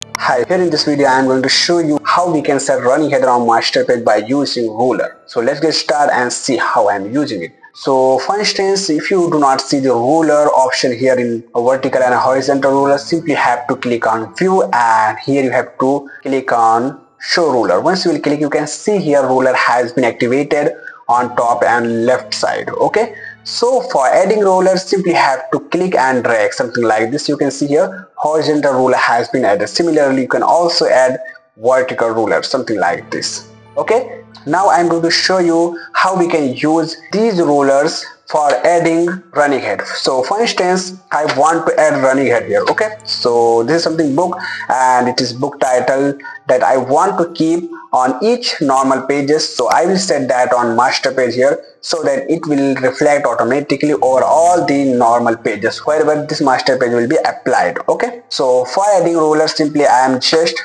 Hi, here in this video I am going to show you how we can set running header on master page by using ruler. So let's get started and see how I am using it. So for instance, if you do not see the ruler option here in a vertical and a horizontal ruler, simply have to click on view and here you have to click on show ruler. Once you will click, you can see here ruler has been activated on top and left side. Okay, so for adding ruler, simply have to click and drag something like this. You can see here horizontal ruler has been added. Similarly, you can also add vertical ruler, something like this. Okay, now I'm going to show you how we can use these rulers for adding running head. So for instance, I want to add running head here. Okay, so this is something book and it is book title that I want to keep on each normal pages. So I will set that on master page here so that it will reflect automatically over all the normal pages wherever this master page will be applied. Okay, so for adding ruler, simply I am just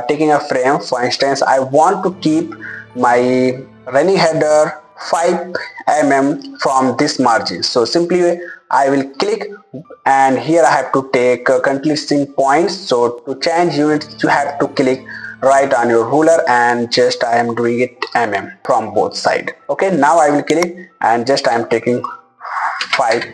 taking a frame. For instance, I want to keep my running header 5 mm from this margin. So simply I will click and here I have to take continuing points. So to change units you have to click right on your ruler and just I am doing it mm from both sides. Okay, now I will click and just I am taking 5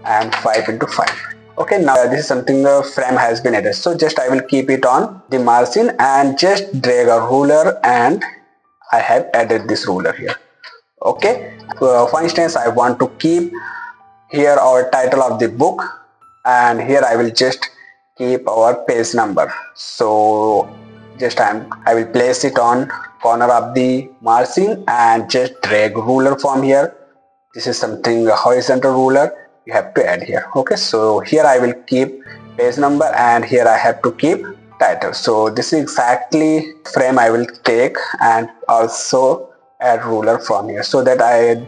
and 5 into 5. Okay, now this is something the frame has been added. So just I will keep it on the margin and just drag a ruler and I have added this ruler here. Okay, for instance, I want to keep here our title of the book and here I will just keep our page number. So just I will place it on corner of the margin and just drag ruler from here. This is something horizontal ruler you have to add here. Okay, so here I will keep page number and here I have to keep title. So this is exactly frame I will take and also add ruler from here so that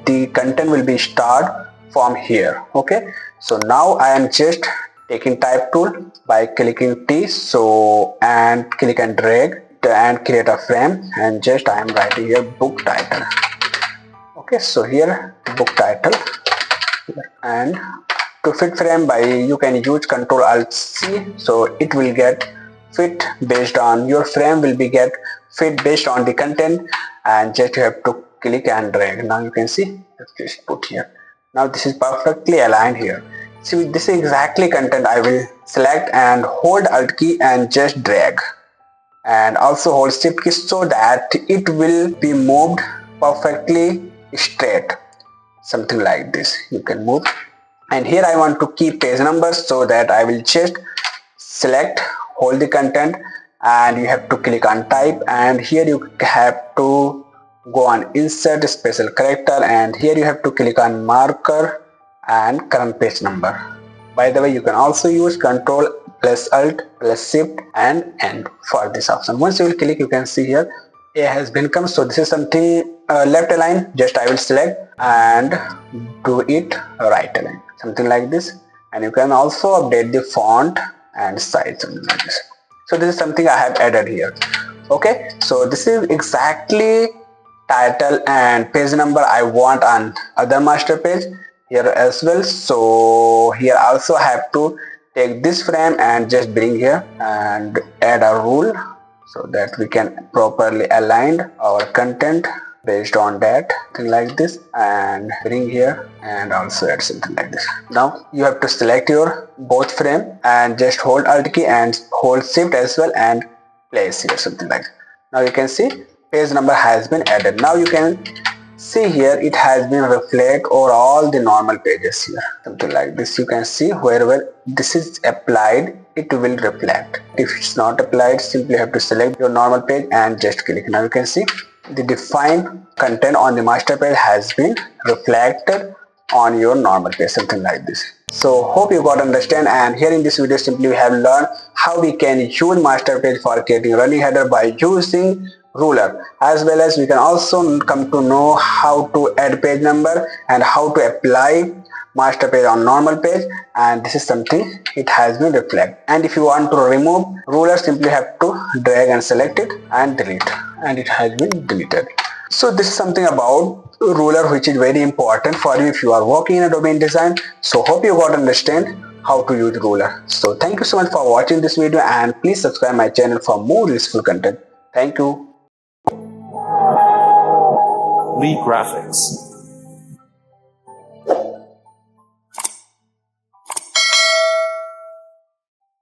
the content will be start from here. Okay, so now I am just taking type tool by clicking T, so and click and drag and create a frame and just I am writing here book title. Okay, so here book title and to fit frame by you can use Ctrl Alt C, so it will get fit based on your frame will be get fit based on the content and just you have to click and drag. Now you can see just put here. Now this is perfectly aligned here. See, this is exactly content. I will select and hold Alt key and just drag and also hold Shift key so that it will be moved perfectly straight, something like this. You can move and here I want to keep page numbers so that I will just select, hold the content and you have to click on type and here you have to go on insert special character and here you have to click on marker and current page number. By the way, you can also use Ctrl plus Alt plus Shift and end for this option. Once you will click, you can see here A has been come. So this is something left align. Just I will select and do it right align, something like this. And you can also update the font and size, something like this. So this is something I have added here. Okay, so this is exactly title and page number I want on other master page here as well. So here also I have to take this frame and just bring here and add a rule so that we can properly align our content based on that, something like this, and bring here and also add something like this. Now you have to select your both frame and just hold Alt key and hold Shift as well and place here, something like that. Now you can see page number has been added. Now you can see here it has been reflect over all the normal pages here, something like this. You can see wherever this is applied it will reflect. If it's not applied, simply have to select your normal page and just click. Now you can see the defined content on the master page has been reflected on your normal page, something like this. So hope you got understand, and here in this video simply we have learned how we can use master page for creating running header by using ruler, as well as we can also come to know how to add page number and how to apply master page on normal page, and this is something it has been reflect. And if you want to remove ruler, simply have to drag and select it and delete, and it has been deleted. So this is something about ruler which is very important for you if you are working in Adobe InDesign. So hope you got understand. how to use ruler. So thank you so much for watching this video, and please subscribe my channel for more useful content. Thank you. Lee Graphics.